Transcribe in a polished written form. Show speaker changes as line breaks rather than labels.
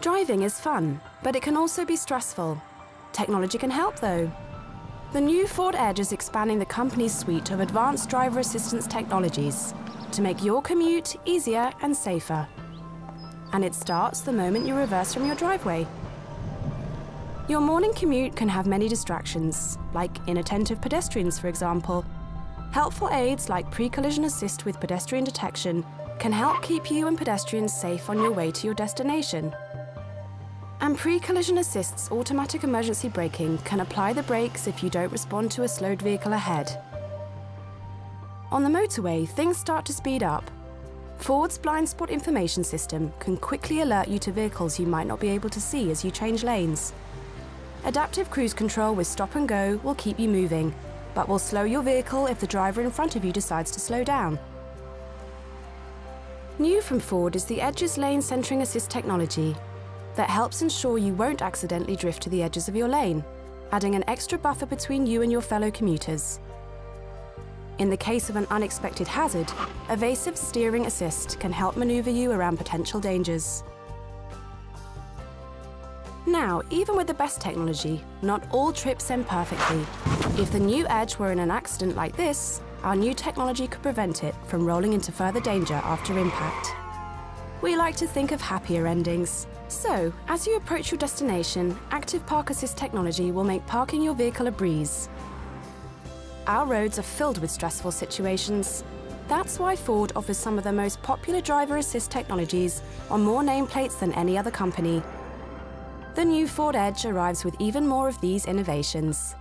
Driving is fun, but it can also be stressful. Technology can help though. The new Ford Edge is expanding the company's suite of advanced driver assistance technologies to make your commute easier and safer. And it starts the moment you reverse from your driveway. Your morning commute can have many distractions, like inattentive pedestrians, for example. Helpful aids like pre-collision assist with pedestrian detection can help keep you and pedestrians safe on your way to your destination. And pre-collision assist's automatic emergency braking can apply the brakes if you don't respond to a slowed vehicle ahead. On the motorway, things start to speed up. Ford's blind spot information system can quickly alert you to vehicles you might not be able to see as you change lanes. Adaptive cruise control with stop and go will keep you moving, but will slow your vehicle if the driver in front of you decides to slow down. New from Ford is the Edge's lane centering assist technology that helps ensure you won't accidentally drift to the edges of your lane, adding an extra buffer between you and your fellow commuters. In the case of an unexpected hazard, Evasive Steering Assist can help maneuver you around potential dangers. Now, even with the best technology, not all trips end perfectly. If the new Edge were in an accident like this, our new technology could prevent it from rolling into further danger after impact. We like to think of happier endings. So, as you approach your destination, Active Park Assist technology will make parking your vehicle a breeze. Our roads are filled with stressful situations. That's why Ford offers some of the most popular driver assist technologies on more nameplates than any other company. The new Ford Edge arrives with even more of these innovations.